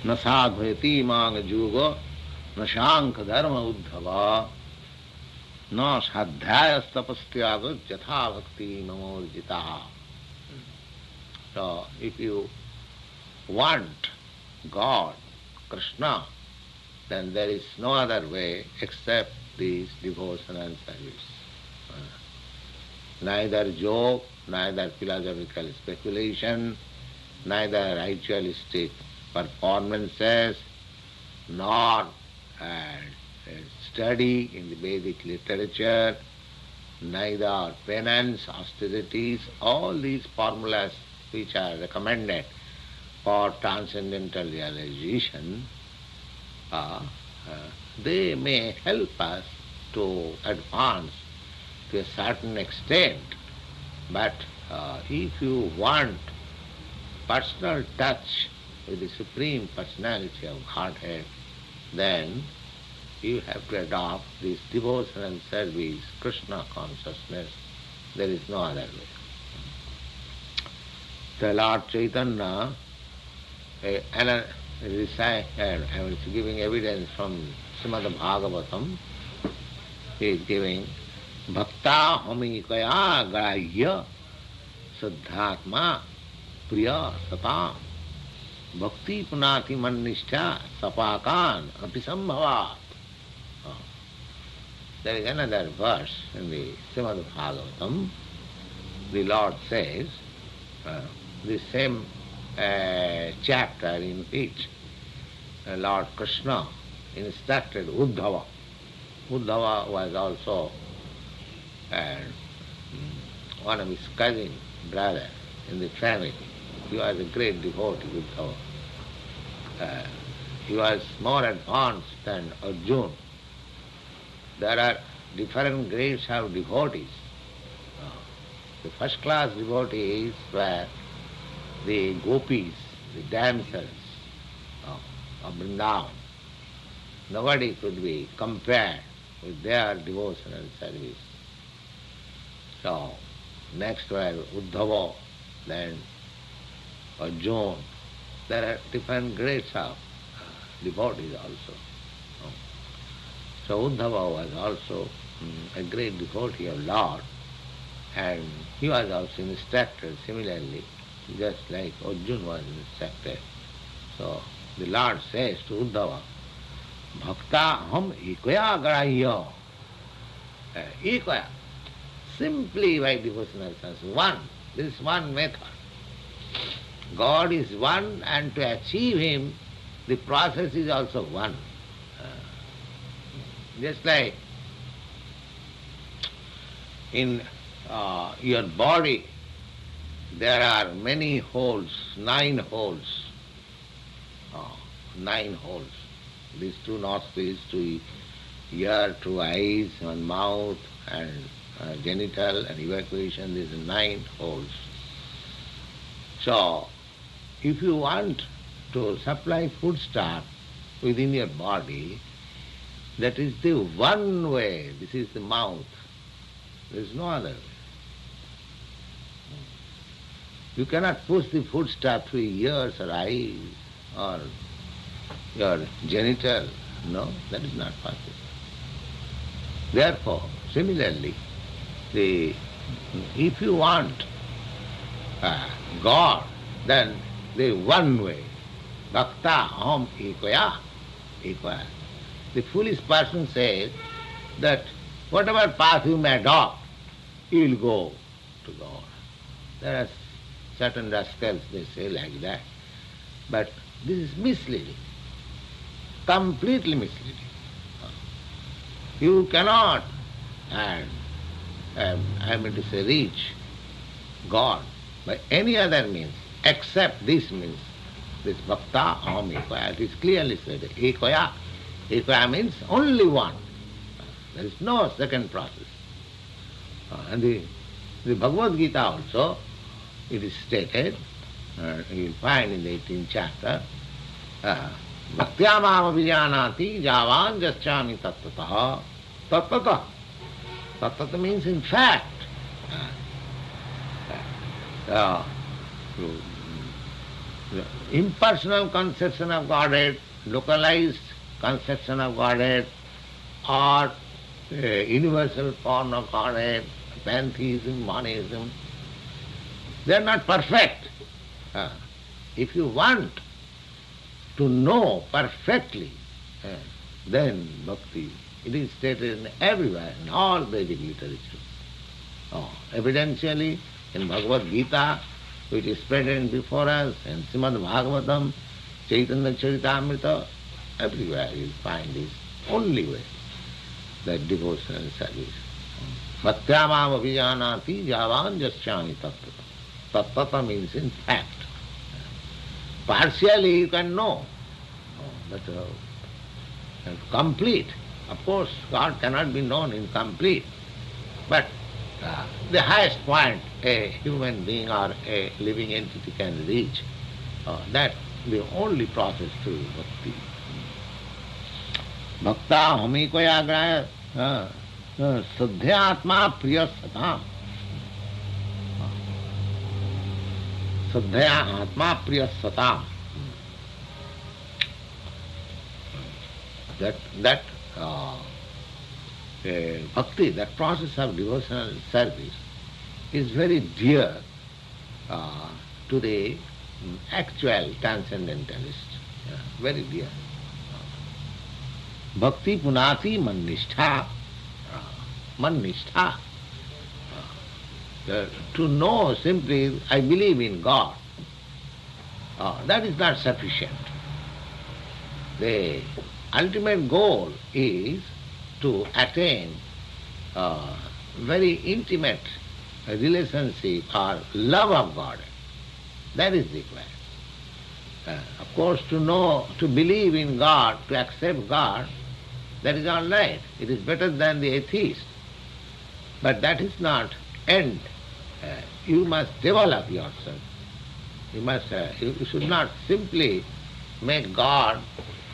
न साधयति मांग जुगो न शांख धर्म उद्धव न श्राddhayātmā यथा भक्ति ममोर्जिता. So, if you want God, Krishna, then there is no other way except this devotional service. Neither joke, neither philosophical speculation, neither ritualistic performances, nor study in the Vedic literature, neither penance, austerities, all these formulas which are recommended for transcendental realization, they may help us to advance to a certain extent. But if you want personal touch with the Supreme Personality of Godhead, then you have to adopt this devotional service, Krishna consciousness. There is no other way. The Lord Chaitanya, I was giving evidence from Srimad Bhagavatam. He is giving Bhaktyāham ekayā grāhyaḥ śraddhayātmā priyaḥ satām Bhakti punāti Man-niṣṭhā sapākān apisambhavat. There is another verse in the Srimad Bhagavatam. The Lord says, the same chapter in which Lord Krishna instructed Uddhava. Uddhava was also one of his cousin brother in the family. He was a great devotee, Uddhava. He was more advanced than Arjuna. There are different grades of devotees. The first class devotees were the gopis, the damsels of Vrindavan. Nobody could be compared with their devotional service. So, next were Uddhava, then Arjuna. There are different grades of devotees also. So Uddhava was also a great devotee of Lord, and he was also instructed similarly, just like Arjuna was instructed. So the Lord says to Uddhava, Bhaktyāham ekayā grāhyaḥ. Ekayā, simply by devotional sense, one. This is one method. God is one, and to achieve Him, the process is also one. Just like in your body, there are many holes, 9 holes. 9 holes. These 2 nostrils, 2 ear, 2 eyes, 1 mouth, and genital and evacuation, these 9 holes. So, if you want to supply foodstuff within your body, that is the one way. This is the mouth. There is no other way. You cannot push the foodstuff through ears or eyes or your genital. No, that is not possible. Therefore, similarly, if you want God, then the one way, Bhaktyāham ekayā, ekayā. The foolish person says that whatever path you may adopt, you will go to God. There are certain rascals, they say like that. But this is misleading, completely misleading. You cannot, reach God by any other means except this means, this Bhaktyāham ekayā. It is clearly said, ekayā. Ekayā means only one. There is no second process. And the Bhagavad Gita also, it is stated, you will find in the 18th chapter, Bhaktyāham vidadhāti jāvān jaśyāmi tattatah. Tattatah. Tattatah means in fact. impersonal conception of Godhead, localized conception of Godhead, or universal form of Godhead, pantheism, monism, they are not perfect. If you want to know perfectly, then Bhakti, it is stated everywhere, in all Vedic literature. Evidentially, in Bhagavad Gita, which is present before us, in Srimad Bhagavatam, Chaitanya Charitamrita, everywhere you find this only way, that devotional service. Bhaktyāham vidadhāti jāvān jasyāni tattva. Tattva means in fact. Partially you can know, but complete. Of course, God cannot be known in complete, but the highest point a human being or a living entity can reach, that's the only process through bhakti. Bhaktyāham ekayā śraddhayātmā priyaḥ satām. śraddhayātmā priyaḥ satām. That bhakti, that process of devotional service, is very dear to the actual transcendentalist. Very dear. Bhakti punāti Man-niṣṭhā. Man-niṣṭhā. To know simply, I believe in God, that is not sufficient. The ultimate goal is to attain very intimate relationship or love of God. That is required. Of course, to know, to believe in God, to accept God, that is all right. It is better than the atheist. But that is not end. You must develop yourself. You should not simply make God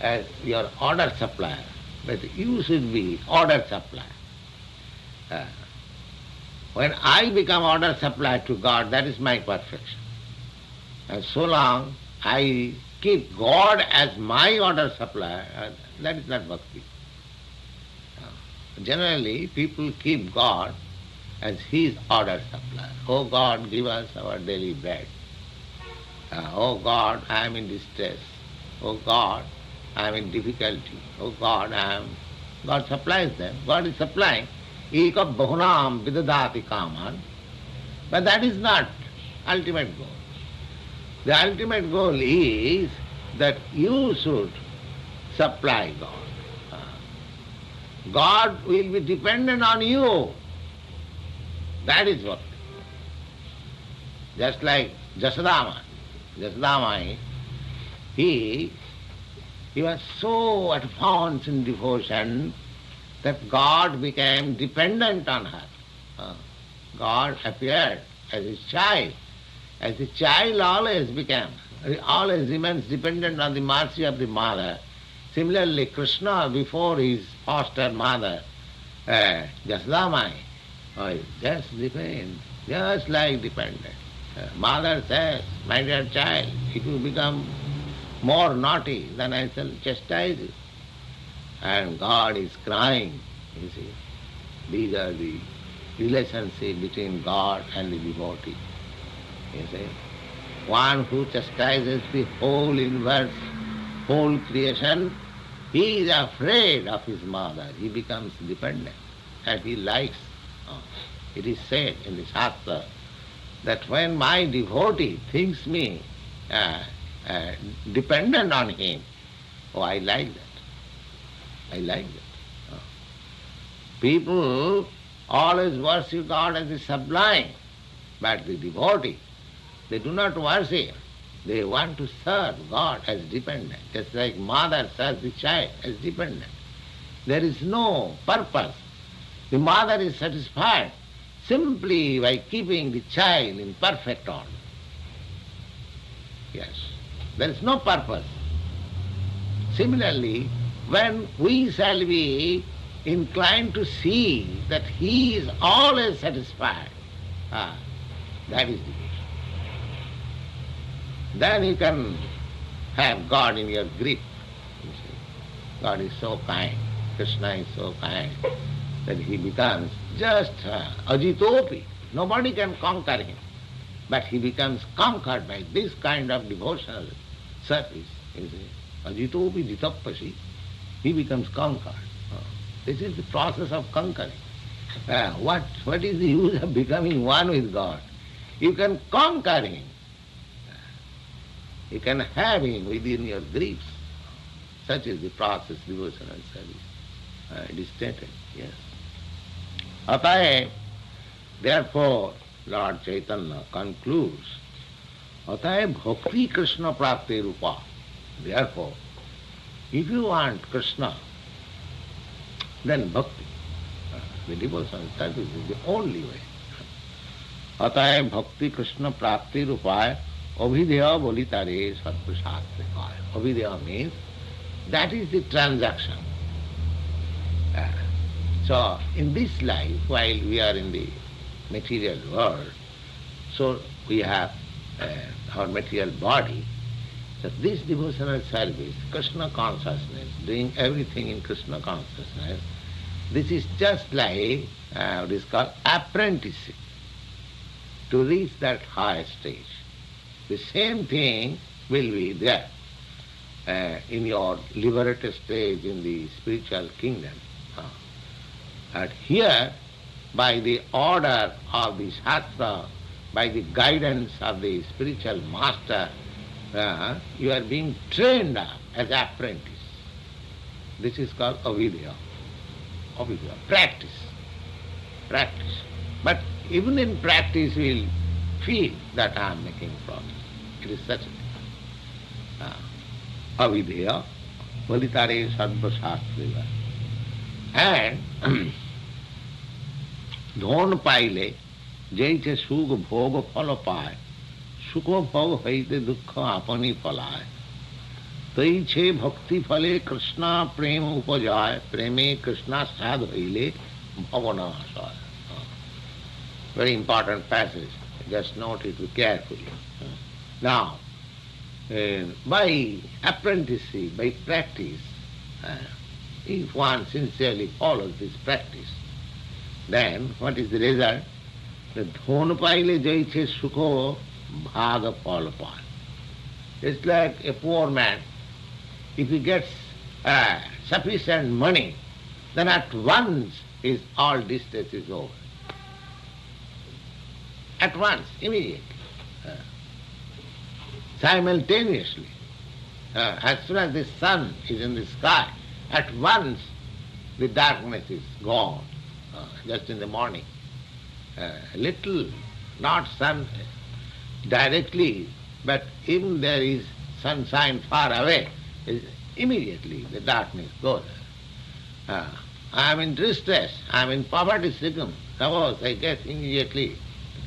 as your order-supplier, but you should be order-supplier. When I become order-supplier to God, that is my perfection. And so long I keep God as my order-supplier, that is not bhakti. Generally, people keep God as his order-supplier. Oh God, give us our daily bread. Oh God, I am in distress. Oh God, I am in difficulty. Oh God, God supplies them. God is supplying. Ekayā bahūnāṁ vidadhāti kāmān. But that is not ultimate goal. The ultimate goal is that you should supply God. God will be dependent on you. That is what. Just like Jasodāma, he was so advanced in devotion that God became dependent on her. God appeared as his child. As the child always remains dependent on the mercy of the mother. Similarly, Krishna, before his foster mother, Jasodāma, just like dependent. Mother says, my dear child, if you become more naughty, then I shall chastise you. And God is crying, you see. These are the relationship between God and the devotee. You see. One who chastises the whole universe, whole creation, he is afraid of his mother. He becomes dependent and he likes. It is said in the Śraddhā that when my devotee thinks me dependent on him, I like that. I like that. People always worship God as the sublime, but the devotee, they do not worship. They want to serve God as dependent, just like mother serves the child as dependent. There is no purpose. The mother is satisfied simply by keeping the child in perfect order. Yes, there is no purpose. Similarly, when we shall be inclined to see that he is always satisfied, that is the case. Then he can have God in your grip. You see. God is so kind, Krishna is so kind, that he becomes just ajitopi. Nobody can conquer him. But he becomes conquered by this kind of devotional service. You see. Ajitopi jitappasi. He becomes conquered. This is the process of conquering. What is the use of becoming one with God? You can conquer him. You can have him within your grips. Such is the process, devotional service. It is stated, yes. Attain, therefore, Lord Chaitanya concludes, Attain bhakti Krishna prapti rupa. Therefore, if you want Krishna, then bhakti, the devotional service is the only way. Attain bhakti Krishna prapti rupa abhideya bolitare satpushatrikaya. Abhideya means that is the transaction. So in this life, while we are in the material world, so we have our material body. So this devotional service, Krishna consciousness, doing everything in Krishna consciousness, this is just like what is called apprenticeship to reach that higher stage. The same thing will be there in your liberated stage in the spiritual kingdom. And here, by the order of the Shastra, by the guidance of the spiritual master, you are being trained up as apprentice. This is called avidya. Avidya, practice. Practice. But even in practice we will feel that I am making progress. It is such a thing. Avidya, valitare sarvashastriva. And dhon paile, jaiche suk bhog phala paye, sukho bhog haite dukkha apani palaye. Taiche bhakti phale Krishna prema upajaye, preme Krishna śraddhayātmā bahūnāṁ. Very important passage. Just note it carefully. Now, by apprenticeship, by practice, if one sincerely follows this practice, then what is the result? The dhon paile jaiche sukho bhaga phala paye. It's like a poor man. If he gets sufficient money, then at once his all distress is over. At once, immediately. Simultaneously. As soon as the sun is in the sky, at once the darkness is gone, just in the morning. Little, not sun directly, but even there is sunshine far away, immediately the darkness goes. I am in distress, I am in poverty stricken. Suppose I get immediately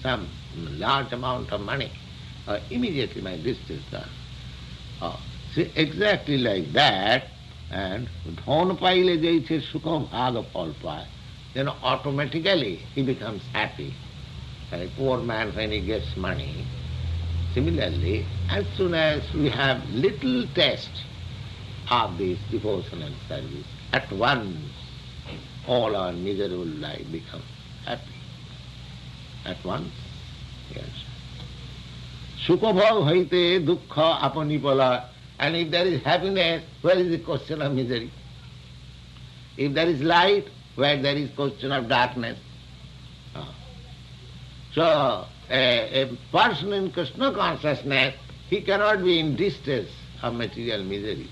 some large amount of money, immediately my distress gone. See, exactly like that, and dhon paile jaiche sukha bhaga phala paye, then automatically he becomes happy. A poor man when he gets money. Similarly, as soon as we have little taste of this devotional service, at once all our miserable life becomes happy. At once, yes. Sukha bhog haite dukkha apani pala. And if there is happiness, where is the question of misery? If there is light, where there is question of darkness? So, a person in Krishna consciousness, he cannot be in distress of material miseries.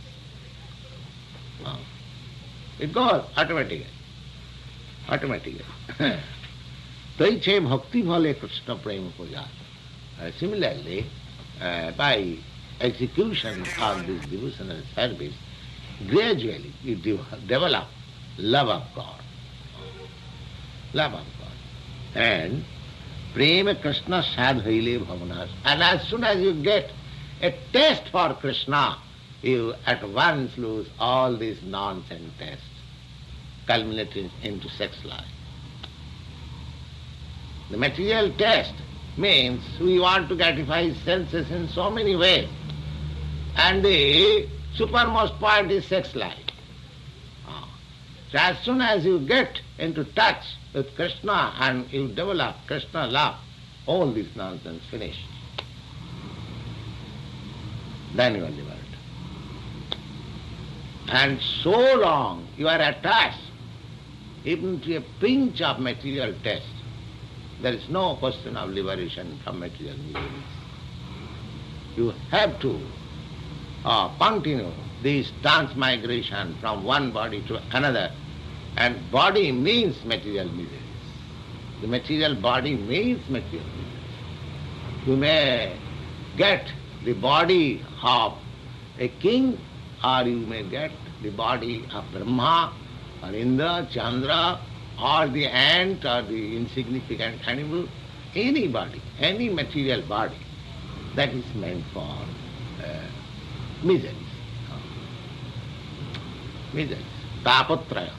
It goes automatically. Automatically. Taiche bhakti bhale Krishna prema puja. Similarly, by execution of this devotional service, gradually you develop love of God. Love of God. And prema Krishna śraddhayātmā bahūnāṁ. And as soon as you get a taste for Krishna, you at once lose all these nonsense tastes, culminating into sex life. The material taste means we want to gratify senses in so many ways. And the supermost point is sex life. So as soon as you get into touch with Krishna and you develop Krishna love, all this nonsense finished. Then you are liberated. And so long you are attached even to a pinch of material taste, there is no question of liberation from material miseries. You have to continue this transmigration from one body to another, and body means material miseries. The material body means material miseries. You may get the body of a king, or you may get the body of Brahma, or Indra, Chandra, or the ant, or the insignificant animal, any body, any material body, that is meant for miseries. Miseries. Tapatraya,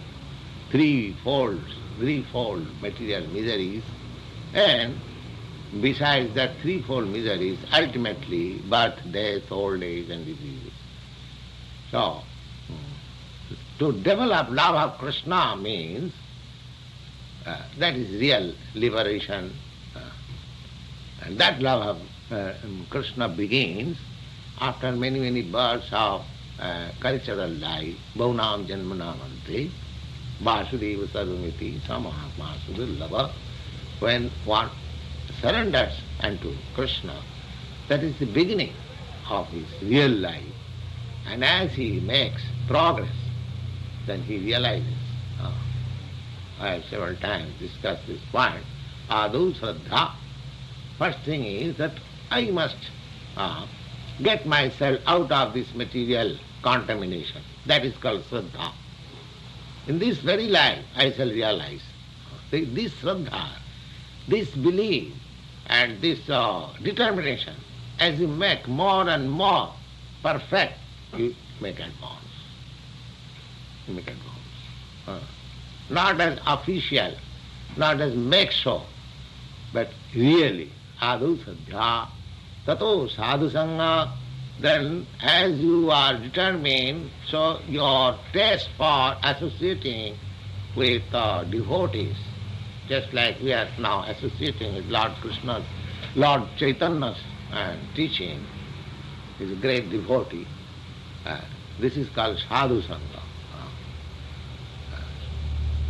threefold material miseries, and besides that threefold miseries, ultimately birth, death, old age and diseases. So, to develop love of Krishna means that is real liberation. And that love of Krishna begins after many births of cultural life. Bahūnāṁ janmanāmante, Vāsudeva sarvamiti, samātmā sudurlabha. When one surrenders unto Krishna, that is the beginning of his real life. And as he makes progress, then he realizes, I have several times discussed this point, Śraddhā. First thing is that I must get myself out of this material contamination. That is called Śraddhā. In this very life I shall realize this Śraddhā, this belief and this determination, as you make more and more perfect, you make advance. You make advance. Not as official, not as make show, but really, order-supplier, tato sadhu-sangha. Then as you are determined, so your taste for associating with devotees, just like we are now associating with Lord Krishna's, Lord Chaitanya's teaching, is a great devotee. This is called sadhu-sangha.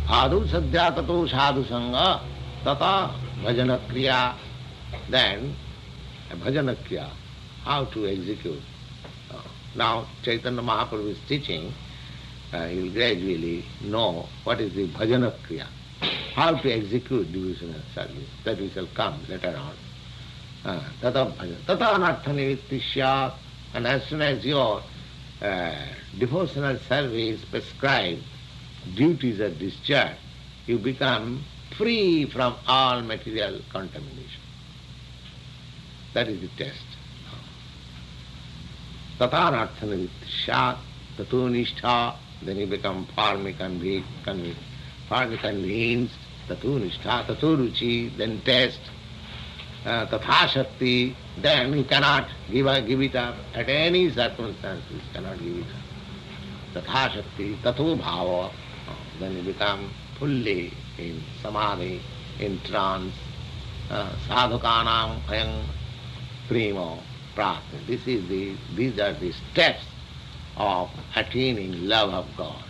Ādu-sadhya tato sadhu-sangha tata bhajana-kriya. Then bhajana-kriya, how to execute. Now Chaitanya Mahaprabhu is teaching, you will gradually know what is the bhajana-kriya, how to execute devotional service. That we shall come later on. Tata anartha-nivritti. And as soon as your devotional service prescribed duties are discharged, you become free from all material contamination. That is the test. Tatānartha-nivritti, tato-niṣṭhā, then you become farming convinced, tato-niṣṭhā, tato-ruci, then test, tathā-shakti, then you cannot give it up. At any circumstances, you cannot give it up. Tathā-shakti, tato-bhāva, then you become fully in samadhi, in trance. Sadhukanam ayam primo prātha. These are the steps of attaining love of God.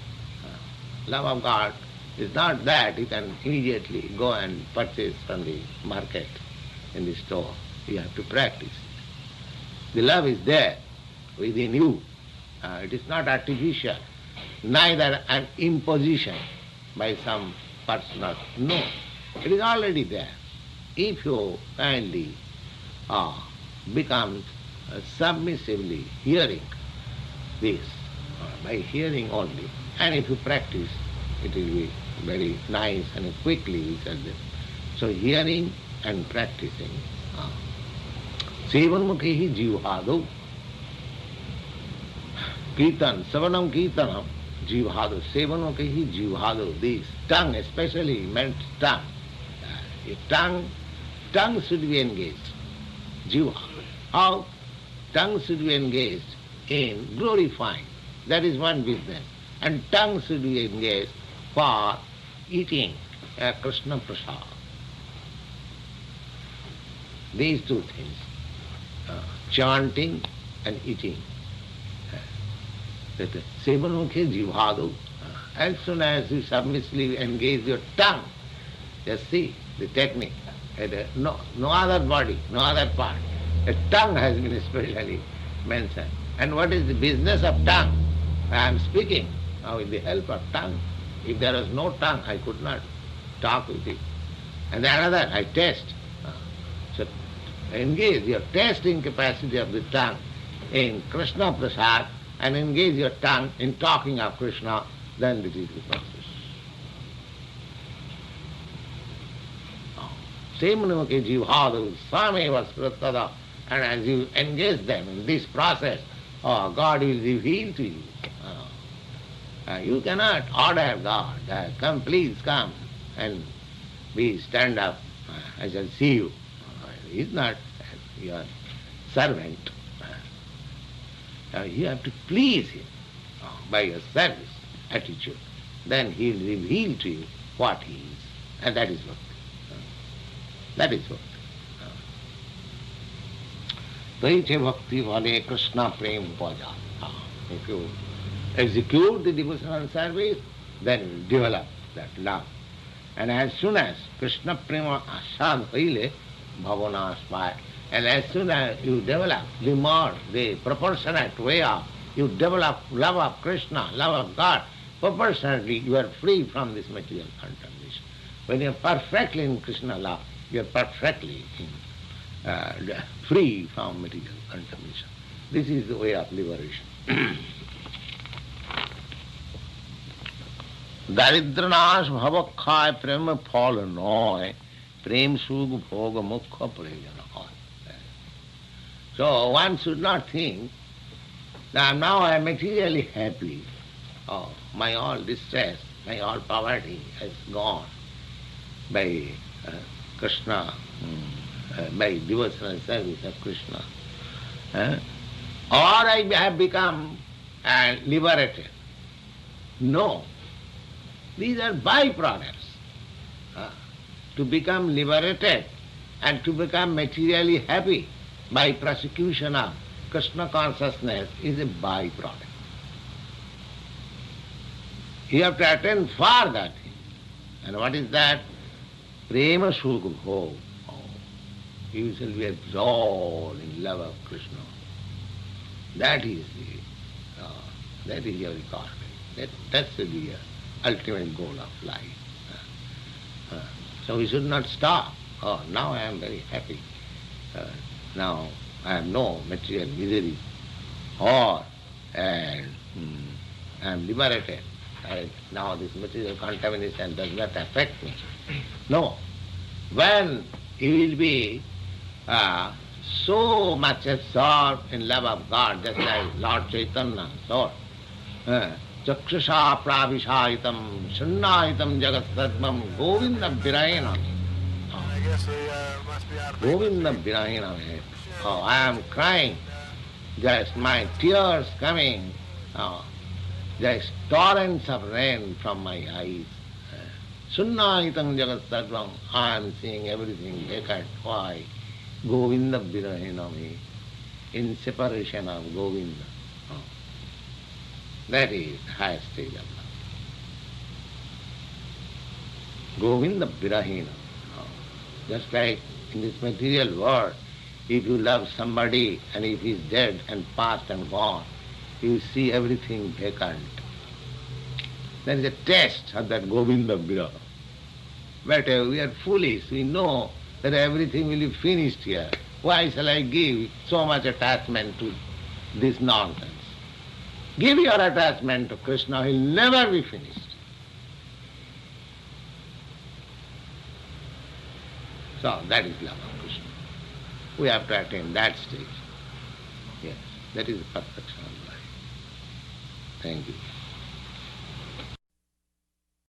Love of God is not that you can immediately go and purchase from the market, in the store. You have to practice it. The love is there within you. It is not artificial, neither an imposition by some person. No, it is already there. If you kindly become submissively hearing this, by hearing only, and if you practice, it will be very nice and quickly we shall do. So hearing and practicing. Sevanmukhi jivhado. Kirtan, savanam kirtanam, jivhado. Sevanmukhi jivhado. This tongue especially meant tongue. Tongue should be engaged. Jivhado. How? Tongue should be engaged in glorifying. That is one business. And tongue should be engaged for eating Krishna prasad. These two things, chanting and eating. Sevanukhe jivhadu. As soon as you submissively engage your tongue, just see the technique. No other body, no other part. The tongue has been especially mentioned. And what is the business of tongue? I am speaking now with the help of tongue. If there was no tongue, I could not talk with you. And the another, I taste. So engage your tasting capacity of the tongue in Krishna prasad and engage your tongue in talking of Krishna, then it is the process. Semanukhe jivhadu sameva śraddhā. And as you engage them in this process, God will reveal to you. You cannot order God, come please come and stand up, I shall see you. He is not your servant. You have to please him by your service attitude. Then he will reveal to you what he is. And that is Bhakti. That is Bhakti. Taiche Bhakti vale Krishna prem paja. If you execute the devotional service, then you will develop that love. And as soon as Krishna prema asad hoile, bahūnāṁ, and as soon as you develop the more, the proportionate way of, you develop love of Krishna, love of God, proportionately you are free from this material contamination. When you are perfectly in Krishna love, you are perfectly free from material contamination. This is the way of liberation. Daridranash bhavakkhay prema phal noy, prem sugh bhoga mukha prayojana. So one should not think that now I am materially happy. My all distress, my all poverty has gone by Krishna, by devotional service of Krishna. Or I have become liberated. No. These are byproducts. To become liberated and to become materially happy by prosecution of Krishna consciousness is a byproduct. You have to attain for that thing. And what is that? Prema sukha bhog. You shall be absorbed in love of Krishna. That is your requirement. That should be your ultimate goal of life. So we should not stop. Now I am very happy. Now I have no material misery. Or I am liberated. Now this material contamination does not affect me. No. When you will be so much absorbed in love of God, just like Lord Chaitanya thought, Chakshusha pravishayitam shannayitam jagat sarvam govinda virayena. I guess he must be out of Govinda virayena. I am crying, just my tears coming, just torrents of rain from my eyes. Shannayitam jagat sarvam. I am seeing everything vacant. Why? Govinda virayena, in separation of Govinda. That is the highest stage of love. Govinda virahina. Just like in this material world, if you love somebody and if he is dead and past and gone, you see everything vacant. There is a test of that Govinda viraha. But we are foolish. We know that everything will be finished here. Why shall I give so much attachment to this nonsense? Give your attachment to Krishna, he will never be finished. So that is love of Krishna. We have to attain that stage. Yes, that is the perfection of life. Thank you.